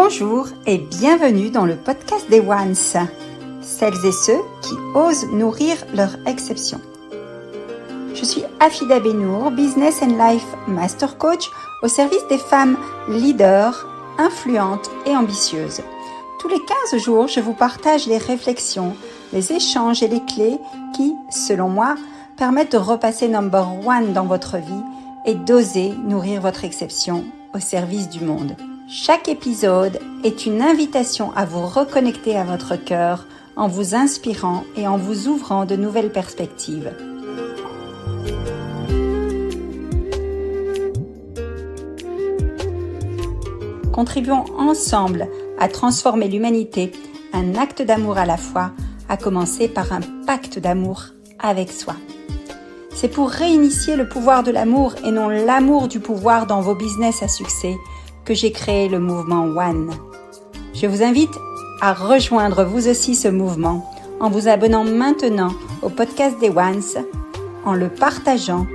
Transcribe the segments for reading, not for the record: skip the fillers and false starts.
Bonjour et bienvenue dans le podcast des Ones, celles et ceux qui osent nourrir leur exception. Je suis Afida Benour, Business and Life Master Coach au service des femmes leaders, influentes et ambitieuses. Tous les 15 jours, je vous partage les réflexions, les échanges et les clés qui, selon moi, permettent de repasser number one dans votre vie et d'oser nourrir votre exception au service du monde. Chaque épisode est une invitation à vous reconnecter à votre cœur en vous inspirant et en vous ouvrant de nouvelles perspectives. Contribuons ensemble à transformer l'humanité, un acte d'amour à la fois, à commencer par un pacte d'amour avec soi. C'est pour réinitier le pouvoir de l'amour et non l'amour du pouvoir dans vos business à succès que j'ai créé le mouvement One. Je vous invite à rejoindre vous aussi ce mouvement en vous abonnant maintenant au podcast des Ones, en le partageant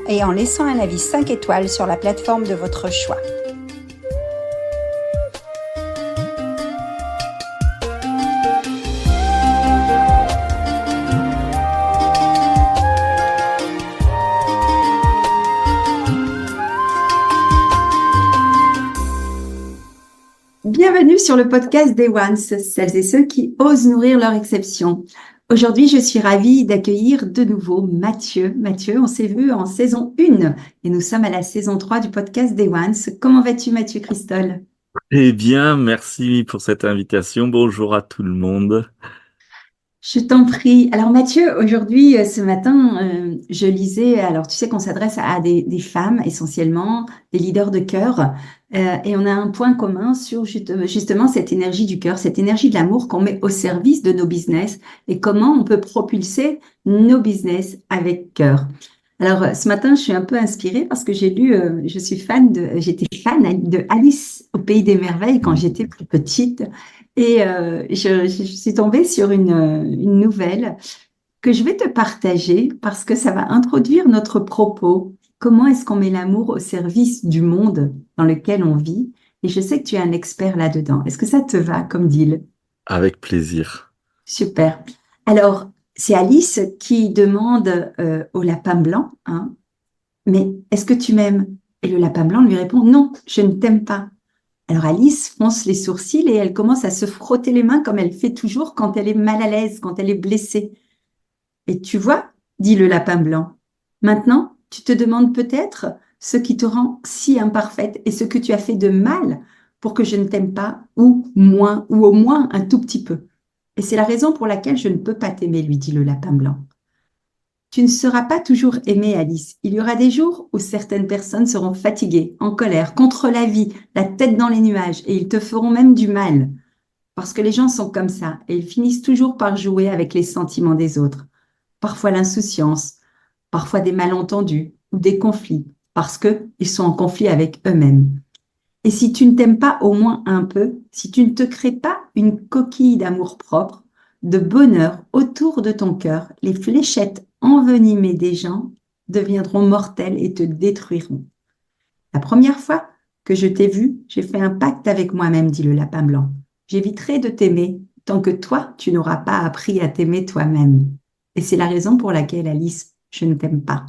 et en laissant un avis 5 étoiles sur la plateforme de votre choix. Bienvenue sur le podcast des Ones, celles et ceux qui osent nourrir leur exception. Aujourd'hui, je suis ravie d'accueillir de nouveau Mathieu. Mathieu, on s'est vu en saison 1 et nous sommes à la saison 3 du podcast des Ones. Comment vas-tu, Mathieu Christol? Eh bien, merci pour cette invitation. Bonjour à tout le monde. Je t'en prie. Alors Mathieu, aujourd'hui, ce matin, je lisais, alors tu sais qu'on s'adresse à des femmes essentiellement, des leaders de cœur, et on a un point commun sur justement cette énergie du cœur, cette énergie de l'amour qu'on met au service de nos business et comment on peut propulser nos business avec cœur. Alors ce matin, je suis un peu inspirée parce que j'ai lu, j'étais fan de Alice au Pays des Merveilles quand j'étais plus petite. Et je suis tombée sur une nouvelle que je vais te partager parce que ça va introduire notre propos. Comment est-ce qu'on met l'amour au service du monde dans lequel on vit? Et je sais que tu es un expert là-dedans. Est-ce que ça te va comme deal? Avec plaisir. Super. Alors, c'est Alice qui demande au lapin blanc, hein, mais est-ce que tu m'aimes? Et le lapin blanc lui répond, non, je ne t'aime pas. Alors Alice fronce les sourcils et elle commence à se frotter les mains comme elle fait toujours quand elle est mal à l'aise, quand elle est blessée. Et tu vois, dit le lapin blanc, maintenant tu te demandes peut-être ce qui te rend si imparfaite et ce que tu as fait de mal pour que je ne t'aime pas ou moins, ou au moins un tout petit peu. Et c'est la raison pour laquelle je ne peux pas t'aimer, lui dit le lapin blanc. Tu ne seras pas toujours aimée, Alice. Il y aura des jours où certaines personnes seront fatiguées, en colère, contre la vie, la tête dans les nuages, et ils te feront même du mal. Parce que les gens sont comme ça, et ils finissent toujours par jouer avec les sentiments des autres. Parfois l'insouciance, parfois des malentendus ou des conflits, parce qu'ils sont en conflit avec eux-mêmes. Et si tu ne t'aimes pas au moins un peu, si tu ne te crées pas une coquille d'amour-propre, de bonheur autour de ton cœur, les fléchettes envenimées des gens deviendront mortelles et te détruiront. La première fois que je t'ai vu, j'ai fait un pacte avec moi-même, dit le lapin blanc. J'éviterai de t'aimer tant que toi, tu n'auras pas appris à t'aimer toi-même. Et c'est la raison pour laquelle, Alice, je ne t'aime pas.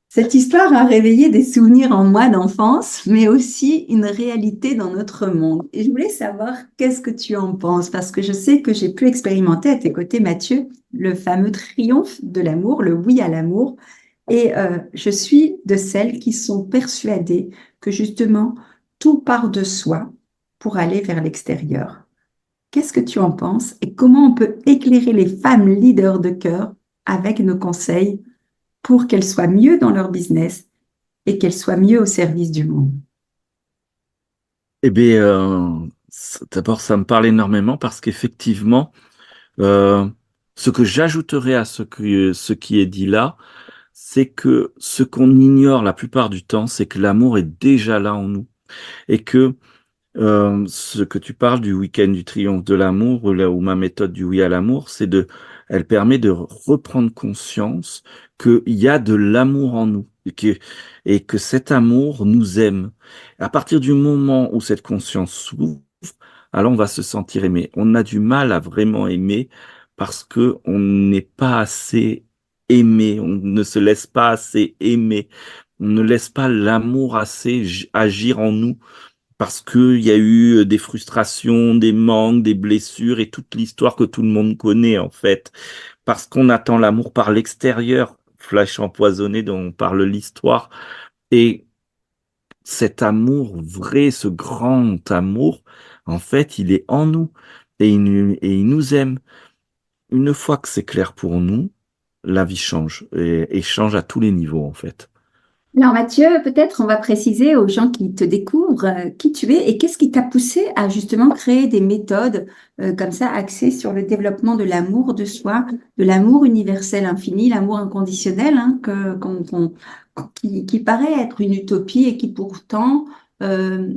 Cette histoire a réveillé des souvenirs en moi d'enfance, mais aussi une réalité dans notre monde. Et je voulais savoir qu'est-ce que tu en penses, parce que je sais que j'ai pu expérimenter à tes côtés, Mathieu, le fameux triomphe de l'amour, le oui à l'amour. Et je suis de celles qui sont persuadées que justement, tout part de soi pour aller vers l'extérieur. Qu'est-ce que tu en penses et comment on peut éclairer les femmes leaders de cœur avec nos conseils pour qu'elles soient mieux dans leur business et qu'elles soient mieux au service du monde? Eh bien, d'abord, ça me parle énormément parce qu'effectivement, euh, ce que j'ajouterais à ce qui est dit là, c'est que ce qu'on ignore la plupart du temps, c'est que l'amour est déjà là en nous. Et que ce que tu parles du week-end du triomphe de l'amour, ou ma méthode du oui à l'amour, elle permet de reprendre conscience qu'il y a de l'amour en nous. que- et que cet amour nous aime. À partir du moment où cette conscience s'ouvre, alors on va se sentir aimé. On a du mal à vraiment aimer parce que on n'est pas assez aimé, on ne se laisse pas assez aimer, on ne laisse pas l'amour assez agir en nous parce qu'il y a eu des frustrations, des manques, des blessures et toute l'histoire que tout le monde connaît en fait. Parce qu'on attend l'amour par l'extérieur, flèche empoisonnée dont parle l'histoire. Et cet amour vrai, ce grand amour, en fait, il est en nous et il nous aime. Une fois que c'est clair pour nous, la vie change et change à tous les niveaux, en fait. Alors Mathieu, peut-être on va préciser aux gens qui te découvrent qui tu es et qu'est-ce qui t'a poussé à justement créer des méthodes comme ça axées sur le développement de l'amour de soi, de l'amour universel infini, l'amour inconditionnel, hein, qui paraît être une utopie et qui pourtant, euh,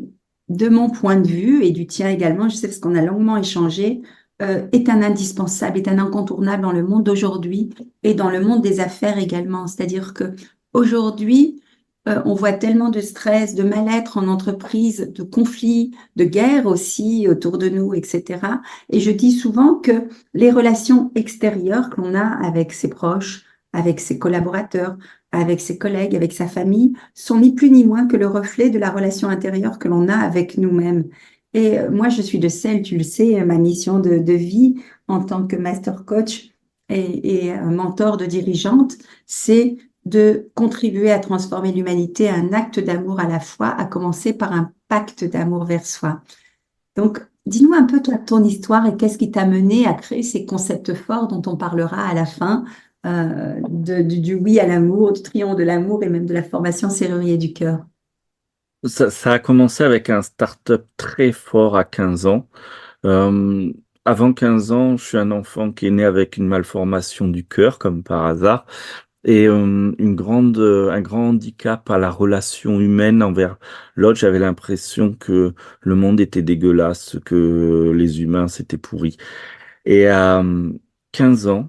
de mon point de vue et du tien également, je sais parce qu'on a longuement échangé, est un indispensable, est un incontournable dans le monde d'aujourd'hui et dans le monde des affaires également. C'est-à-dire que aujourd'hui, on voit tellement de stress, de mal-être en entreprise, de conflits, de guerres aussi autour de nous, etc. Et je dis souvent que les relations extérieures que l'on a avec ses proches, avec ses collaborateurs, avec ses collègues, avec sa famille, sont ni plus ni moins que le reflet de la relation intérieure que l'on a avec nous-mêmes. Et moi, je suis de celle, tu le sais, ma mission de vie en tant que master coach et mentor de dirigeante, c'est de contribuer à transformer l'humanité à un acte d'amour à la fois, à commencer par un pacte d'amour vers soi. Donc, dis-nous un peu toi, ton histoire et qu'est-ce qui t'a mené à créer ces concepts forts dont on parlera à la fin, du oui à l'amour, du triomphe de l'amour et même de la formation serrurier du cœur. Ça a commencé avec un start-up très fort à 15 ans. Euh, Avant 15 ans, je suis un enfant qui est né avec une malformation du cœur, comme par hasard. Et un grand handicap à la relation humaine envers l'autre. J'avais l'impression que le monde était dégueulasse, que les humains s'étaient pourris. Et à 15 ans,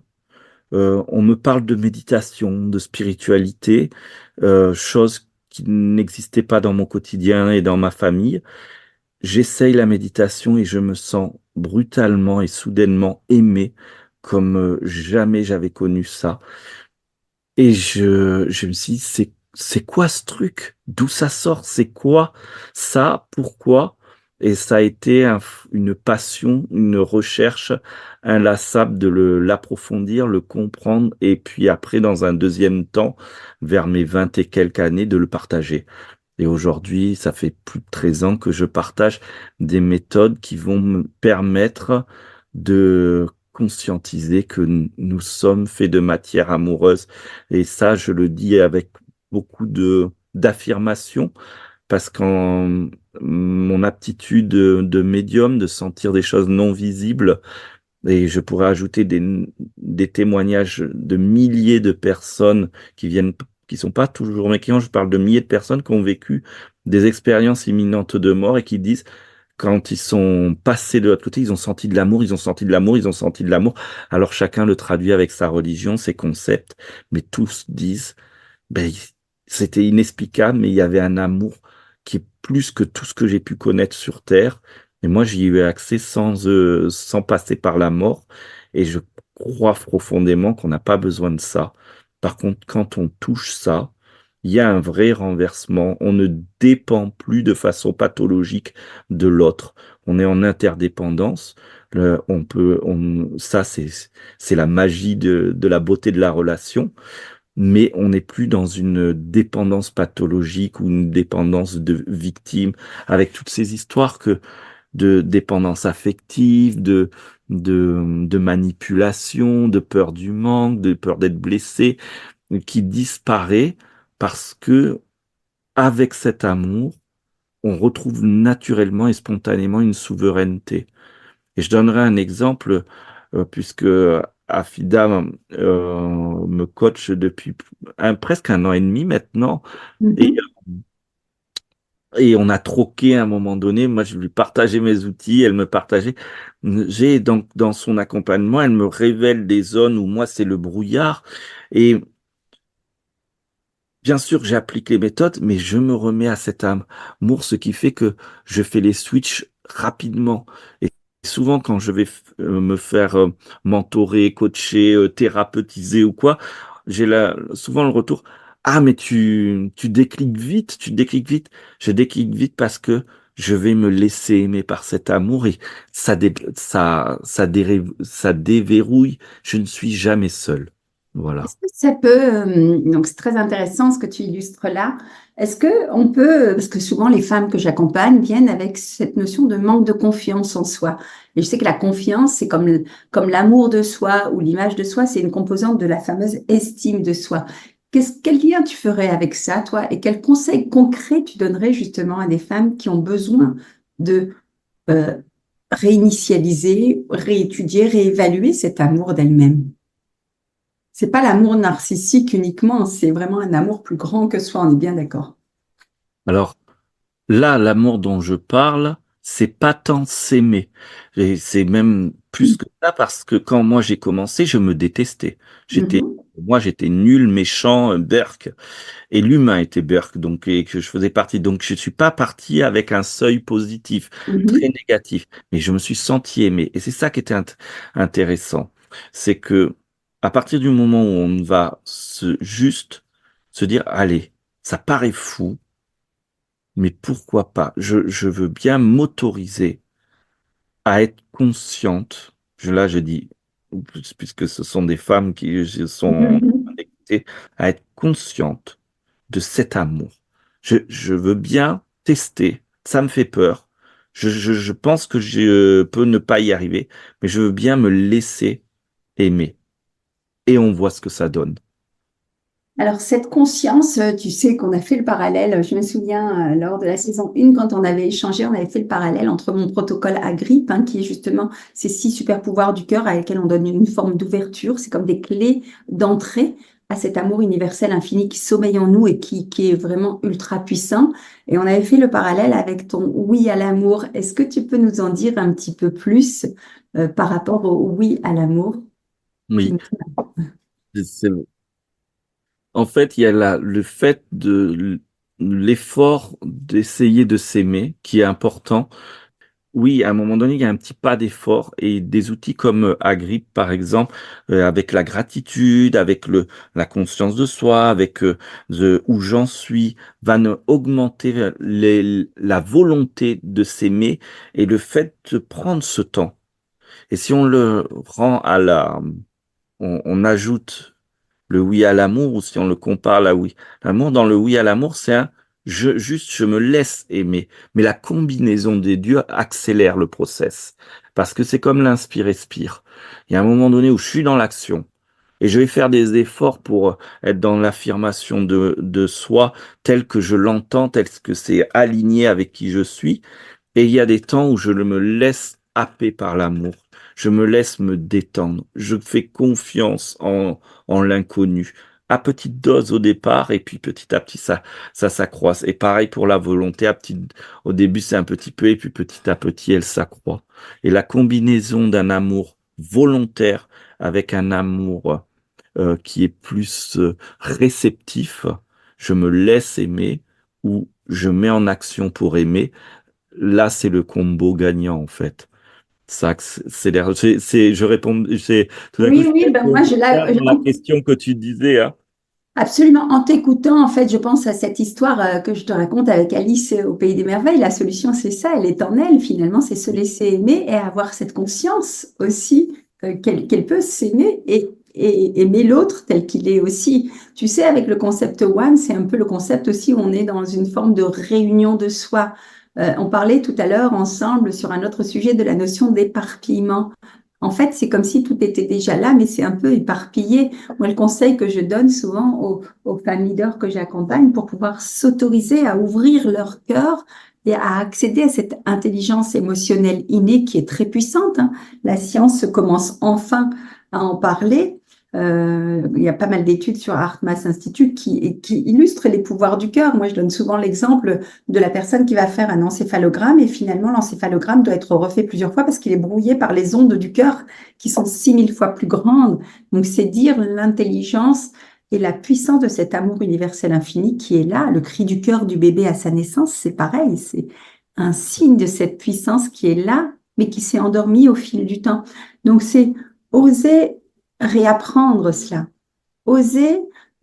on me parle de méditation, de spiritualité, chose qui n'existait pas dans mon quotidien et dans ma famille. J'essaye la méditation et je me sens brutalement et soudainement aimé comme jamais j'avais connu ça. Et je me suis dit, c'est quoi ce truc? D'où ça sort? C'est quoi ça? Pourquoi? Et ça a été une passion, une recherche inlassable de l'approfondir, le comprendre, et puis après, dans un deuxième temps, vers mes 20 et quelques années, de le partager. Et aujourd'hui, ça fait plus de 13 ans que je partage des méthodes qui vont me permettre de conscientiser que nous sommes faits de matière amoureuse. Et ça, je le dis avec beaucoup d'affirmation parce qu'en mon aptitude de médium, de sentir des choses non visibles, et je pourrais ajouter des témoignages de milliers de personnes qui viennent, qui sont pas toujours mécréants. Je parle de milliers de personnes qui ont vécu des expériences imminentes de mort et qui disent, quand ils sont passés de l'autre côté, ils ont senti de l'amour, ils ont senti de l'amour, ils ont senti de l'amour. Alors chacun le traduit avec sa religion, ses concepts, mais tous disent, ben, c'était inexplicable, mais il y avait un amour qui est plus que tout ce que j'ai pu connaître sur Terre. Et moi, j'y ai eu accès sans passer par la mort. Et je crois profondément qu'on n'a pas besoin de ça. Par contre, quand on touche ça, il y a un vrai renversement. On ne dépend plus de façon pathologique de l'autre. On est en interdépendance. Ça, c'est la magie de la beauté de la relation, mais on n'est plus dans une dépendance pathologique ou une dépendance de victime, avec toutes ces histoires de dépendance affective, de manipulation, de peur du manque, de peur d'être blessé, qui disparaît parce que avec cet amour, on retrouve naturellement et spontanément une souveraineté. Et je donnerai un exemple, puisque Afida me coach depuis presque un an et demi maintenant. Et, Mhm. et on a troqué à un moment donné. Moi, je lui partageais mes outils, elle me partageait. J'ai donc dans son accompagnement, elle me révèle des zones où moi, c'est le brouillard. Et bien sûr, j'applique les méthodes, mais je me remets à cet amour, ce qui fait que je fais les switches rapidement. Et souvent, quand je vais me faire mentorer, coacher, thérapeutiser ou quoi, souvent le retour, ah, mais tu décliques vite, tu décliques vite. Je déclique vite parce que je vais me laisser aimer par cet amour et ça déverrouille. Je ne suis jamais seul. Voilà. Est-ce que ça peut, donc c'est très intéressant ce que tu illustres là. Est-ce que on peut, parce que souvent les femmes que j'accompagne viennent avec cette notion de manque de confiance en soi. Et je sais que la confiance, c'est comme l'amour de soi ou l'image de soi, c'est une composante de la fameuse estime de soi. Quel lien tu ferais avec ça, toi, et quels conseils concrets tu donnerais justement à des femmes qui ont besoin de euh, réinitialiser, réétudier, réévaluer cet amour d'elles-mêmes? C'est pas l'amour narcissique uniquement, c'est vraiment un amour plus grand que soi, on est bien d'accord. Alors, là, l'amour dont je parle, c'est pas tant s'aimer. Et c'est même plus que ça parce que quand moi j'ai commencé, je me détestais. Mhm, J'étais nul, méchant, berk. Et l'humain était berk, donc, et que je faisais partie. Donc, je suis pas parti avec un seuil positif, très mhm. négatif. Mais je me suis senti aimé. Et c'est ça qui était intéressant. C'est que, à partir du moment où on va juste se dire, allez, ça paraît fou, mais pourquoi pas? Je veux bien m'autoriser à être consciente. Là, je dis, puisque ce sont des femmes qui sont Mhm. connectées, à être consciente de cet amour. Je veux bien tester. Ça me fait peur. Je pense que je peux ne pas y arriver, mais je veux bien me laisser aimer. Et on voit ce que ça donne. Alors, cette conscience, tu sais qu'on a fait le parallèle, je me souviens lors de la saison 1, quand on avait échangé, on avait fait le parallèle entre mon protocole Agrippe, hein, qui est justement ces 6 super pouvoirs du cœur à lesquels on donne une forme d'ouverture, c'est comme des clés d'entrée à cet amour universel infini qui sommeille en nous et qui est vraiment ultra puissant. Et on avait fait le parallèle avec ton oui à l'amour. Est-ce que tu peux nous en dire un petit peu plus par rapport au oui à l'amour? qui Oui. C'est- En fait, il y a le fait de l'effort d'essayer de s'aimer qui est important. Oui, à un moment donné, il y a un petit pas d'effort et des outils comme Agrip, par exemple, avec la gratitude, avec la conscience de soi, avec où j'en suis, augmenter la volonté de s'aimer et le fait de prendre ce temps. Et si on le rend on ajoute le oui à l'amour, ou si on le compare à la oui à l'amour, dans le oui à l'amour, c'est juste je me laisse aimer. Mais la combinaison des deux accélère le process. Parce que c'est comme l'inspire-expire. Il y a un moment donné où je suis dans l'action. Et je vais faire des efforts pour être dans l'affirmation de soi tel que je l'entends, tel que c'est aligné avec qui je suis. Et il y a des temps où je me laisse happer par l'amour. Je me laisse me détendre. Je fais confiance en l'inconnu. À petite dose au départ, et puis petit à petit, ça s'accroisse. Et pareil pour la volonté. Au début, c'est un petit peu, et puis petit à petit, elle s'accroît. Et la combinaison d'un amour volontaire avec un amour qui est plus réceptif, je me laisse aimer, ou je mets en action pour aimer. Là, c'est le combo gagnant, en fait. Ça, je réponds, tout d'un coup, Oui, je oui, ben réponds moi, bien dans la question que tu disais, hein. absolument. En t'écoutant, en fait, je pense à cette histoire que je te raconte avec Alice au Pays des Merveilles. La solution, c'est ça, elle est en elle, finalement, c'est se laisser aimer et avoir cette conscience aussi qu'elle peut s'aimer et aimer l'autre tel qu'il est aussi. Tu sais, avec le concept One, c'est un peu le concept aussi où on est dans une forme de réunion de soi. On parlait tout à l'heure ensemble sur un autre sujet de la notion d'éparpillement. En fait, c'est comme si tout était déjà là, mais c'est un peu éparpillé. Moi, le conseil que je donne souvent aux femmes leaders que j'accompagne pour pouvoir s'autoriser à ouvrir leur cœur et à accéder à cette intelligence émotionnelle innée qui est très puissante, hein. La science commence enfin à en parler. Il y a pas mal d'études sur HeartMath Institute qui illustrent les pouvoirs du cœur. Moi, je donne souvent l'exemple de la personne qui va faire un encéphalogramme et finalement, l'encéphalogramme doit être refait plusieurs fois parce qu'il est brouillé par les ondes du cœur qui sont 6000 fois plus grandes. Donc, c'est dire l'intelligence Et la puissance de cet amour universel infini qui est là, le cri du cœur du bébé à sa naissance, c'est pareil, c'est un signe de cette puissance qui est là, mais qui s'est endormie au fil du temps. Donc c'est oser réapprendre cela, oser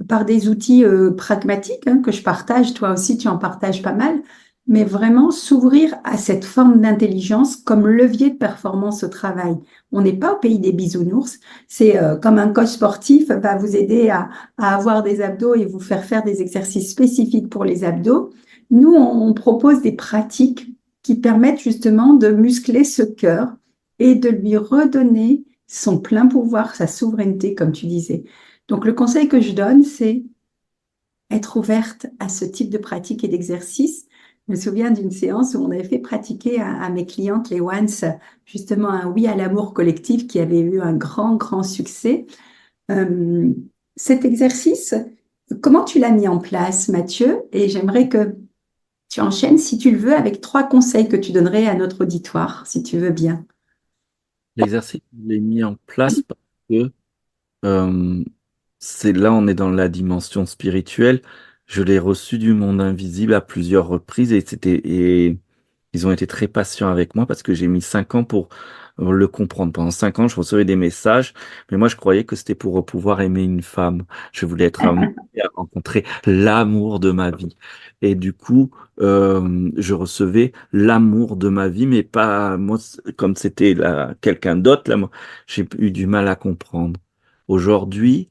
par des outils pragmatiques hein, que je partage, toi aussi tu en partages pas mal, mais vraiment s'ouvrir à cette forme d'intelligence comme levier de performance au travail. On n'est pas au pays des bisounours, c'est comme un coach sportif va vous aider à avoir des abdos et vous faire des exercices spécifiques pour les abdos. Nous, on propose des pratiques qui permettent justement de muscler ce cœur et de lui redonner son plein pouvoir, sa souveraineté, comme tu disais. Donc, le conseil que je donne, c'est être ouverte à ce type de pratique et d'exercice. Je me souviens d'une séance où on avait fait pratiquer à mes clientes, les ones, justement un oui à l'amour collectif qui avait eu un grand, grand succès. Euh, Cet exercice, comment tu l'as mis en place, Mathieu? Et j'aimerais que tu enchaînes, si tu le veux, avec trois conseils que tu donnerais à notre auditoire, si tu veux bien. L'exercice, je l'ai mis en place parce que euh, c'est là, on est dans la dimension spirituelle. Je l'ai reçu du monde invisible à plusieurs reprises et ils ont été très patients avec moi parce que j'ai mis 5 ans pour le comprendre. Pendant 5 ans, je recevais des messages, mais moi, je croyais que c'était pour pouvoir aimer une femme. Je voulais être amoureux et rencontrer l'amour de ma vie. Et du coup, je recevais l'amour de ma vie, mais pas moi, comme c'était quelqu'un d'autre, là, moi, j'ai eu du mal à comprendre. Aujourd'hui,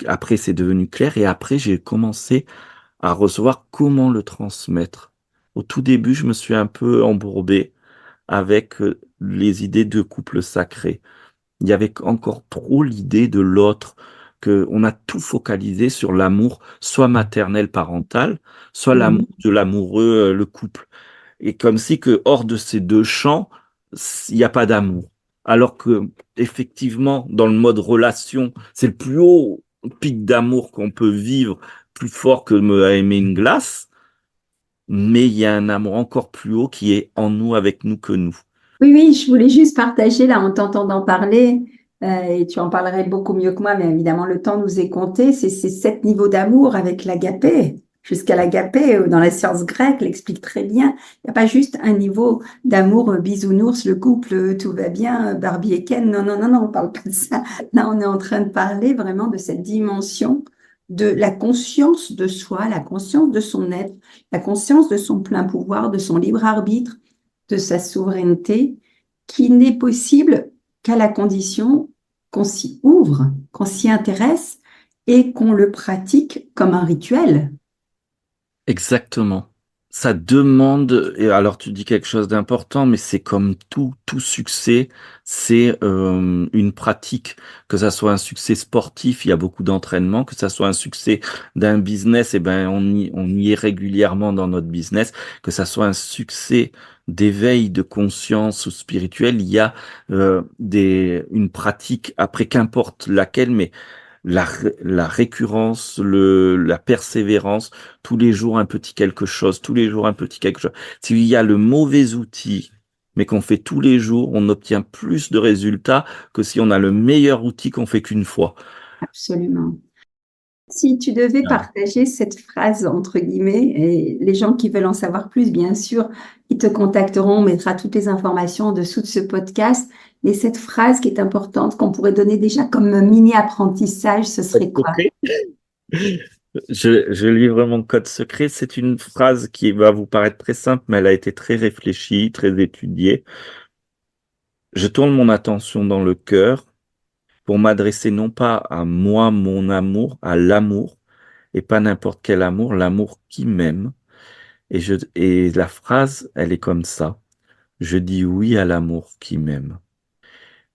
après, c'est devenu clair et après, j'ai commencé à recevoir comment le transmettre. Au tout début, je me suis un peu embourbé avec les idées de couple sacré. Il y avait encore trop l'idée de l'autre, que on a tout focalisé sur l'amour, soit maternel parental, soit l'amour Mhm. de l'amoureux, le couple. Et comme si que hors de ces deux champs, il n'y a pas d'amour. Alors que effectivement, dans le mode relation, c'est le plus haut pic d'amour qu'on peut vivre, plus fort que me aimer une glace, mais il y a un amour encore plus haut qui est en nous, avec nous que nous. Oui, oui, je voulais juste partager là en t'entendant parler, et tu en parlerais beaucoup mieux que moi, mais évidemment le temps nous est compté, c'est ces 7 niveaux d'amour avec l'agapé, jusqu'à l'agapé, dans la science grecque l'explique très bien. Il n'y a pas juste un niveau d'amour bisounours, le couple, tout va bien, Barbie et Ken, non, non, non, non, on parle pas de ça. Là, on est en train de parler vraiment de cette dimension de la conscience de soi, la conscience de son être, la conscience de son plein pouvoir, de son libre arbitre de sa souveraineté qui n'est possible qu'à la condition qu'on s'y ouvre, qu'on s'y intéresse et qu'on le pratique comme un rituel. Exactement. Ça demande, et alors tu dis quelque chose d'important, mais c'est comme tout succès, c'est une pratique. Que ça soit un succès sportif, il y a beaucoup d'entraînement. Que ça soit un succès d'un business, eh ben on y est régulièrement dans notre business. Que ça soit un succès d'éveil de conscience ou spirituel, il y a une pratique, après qu'importe laquelle, mais la récurrence, la persévérance, tous les jours un petit quelque chose, tous les jours un petit quelque chose. S'il y a le mauvais outil, mais qu'on fait tous les jours, on obtient plus de résultats que si on a le meilleur outil qu'on fait qu'une fois. Absolument. Si tu devais Ah. partager cette phrase, entre guillemets, et les gens qui veulent en savoir plus, bien sûr, ils te contacteront, on mettra toutes les informations en dessous de ce podcast. Mais cette phrase qui est importante, qu'on pourrait donner déjà comme un mini-apprentissage, ce Code serait quoi? secret. Je livre mon code secret. C'est une phrase qui va vous paraître très simple, mais elle a été très réfléchie, très étudiée. Je tourne mon attention dans le cœur pour m'adresser non pas à moi, mon amour, à l'amour, et pas n'importe quel amour, l'amour qui m'aime. Et la phrase, elle est comme ça. Je dis oui à l'amour qui m'aime.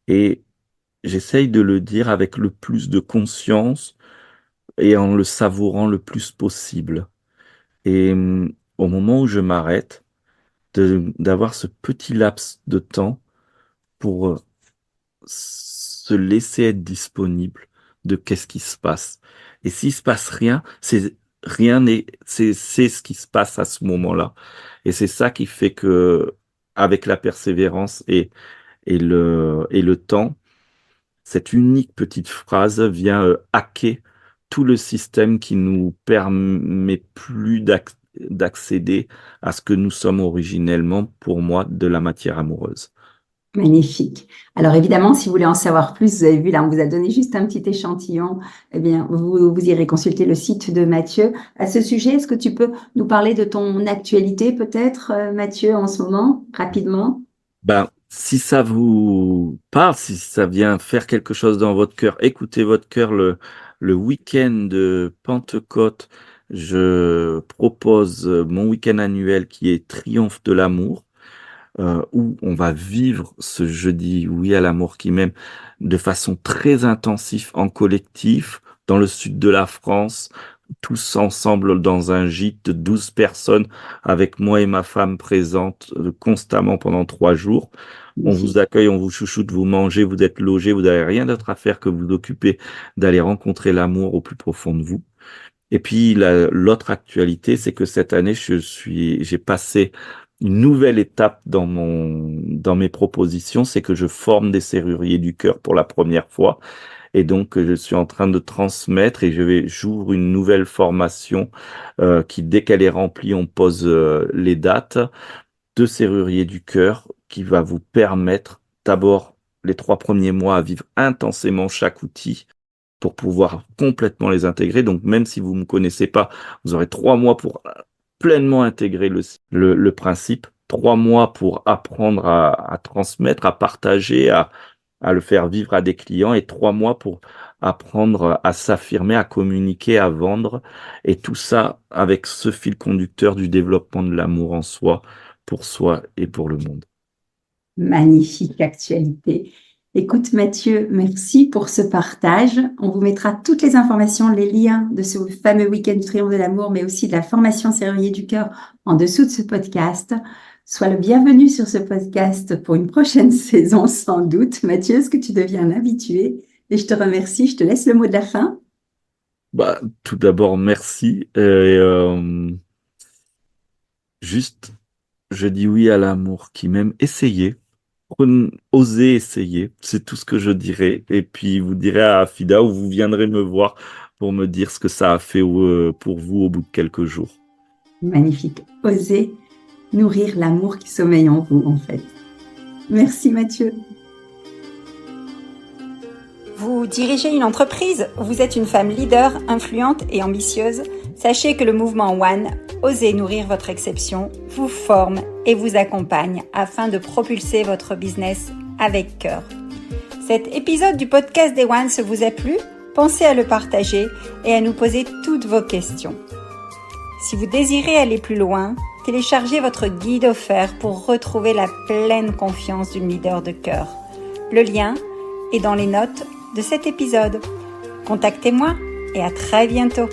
Et j'essaye de le dire avec le plus de conscience et en le savourant le plus possible. Et au moment où je m'arrête, d'avoir ce petit laps de temps pour se laisser être disponible de qu'est-ce qui se passe. Et s'il se passe rien, c'est ce qui se passe à ce moment-là. Et c'est ça qui fait que, avec la persévérance et le temps, cette unique petite phrase vient hacker tout le système qui nous permet plus d'accéder à ce que nous sommes originellement, pour moi, de la matière amoureuse. Magnifique. Alors évidemment, si vous voulez en savoir plus, vous avez vu là, on vous a donné juste un petit échantillon. Eh bien, vous irez consulter le site de Mathieu. À ce sujet, est-ce que tu peux nous parler de ton actualité peut-être, Mathieu, en ce moment, rapidement? Ben, si ça vous parle, si ça vient faire quelque chose dans votre cœur, écoutez votre cœur le week-end de Pentecôte. Je propose mon week-end annuel qui est Triomphe de l'amour, où on va vivre ce jeudi oui à l'amour qui m'aime de façon très intensive en collectif dans le sud de la France, tous ensemble dans un gîte de 12 personnes avec moi et ma femme présentes constamment pendant 3 jours. On vous Magnifique. accueille, on vous chouchoute, vous mangez, vous êtes logés, vous n'avez rien d'autre à faire que vous occuper d'aller rencontrer l'amour au plus profond de vous. Et puis l'autre actualité, c'est que cette année, j'ai passé une nouvelle étape dans mes propositions, c'est que je forme des serruriers du cœur pour la première fois. Et donc, je suis en train de transmettre et j'ouvre une nouvelle formation qui, dès qu'elle est remplie, on pose les dates de serrurier du cœur qui va vous permettre d'abord les 3 premiers mois à vivre intensément chaque outil pour pouvoir complètement les intégrer. Donc, même si vous ne me connaissez pas, vous aurez 3 mois pour pleinement intégrer le principe, 3 mois pour apprendre à transmettre, à partager, à le faire vivre à des clients, et 3 mois pour apprendre à s'affirmer, à communiquer, à vendre, et tout ça avec ce fil conducteur du développement de l'amour en soi, pour soi et pour le monde. Magnifique actualité. Écoute, Mathieu, merci pour ce partage. On vous mettra toutes les informations, les liens de ce fameux week-end du Triomphe de l'amour, mais aussi de la formation Serrurier du cœur en dessous de ce podcast. Sois le bienvenu sur ce podcast pour une prochaine saison, sans doute. Mathieu, est-ce que tu deviens un habitué? Et je te remercie. Je te laisse le mot de la fin. Bah, tout d'abord, merci. Juste, je dis oui à l'amour qui m'aime. Essayez. Osez essayer, c'est tout ce que je dirais. Et puis vous direz à Afida, ou vous viendrez me voir pour me dire ce que ça a fait pour vous au bout de quelques jours. Magnifique. Osez nourrir l'amour qui sommeille en vous, en fait. Merci, Mathieu. Vous dirigez une entreprise, vous êtes une femme leader, influente et ambitieuse. Sachez que le mouvement One, Osez nourrir votre exception, vous forme et vous accompagne afin de propulser votre business avec cœur. Cet épisode du podcast des One vous a plu? Pensez à le partager et à nous poser toutes vos questions. Si vous désirez aller plus loin, téléchargez votre guide offert pour retrouver la pleine confiance d'une leader de cœur. Le lien est dans les notes de cet épisode. Contactez-moi et à très bientôt.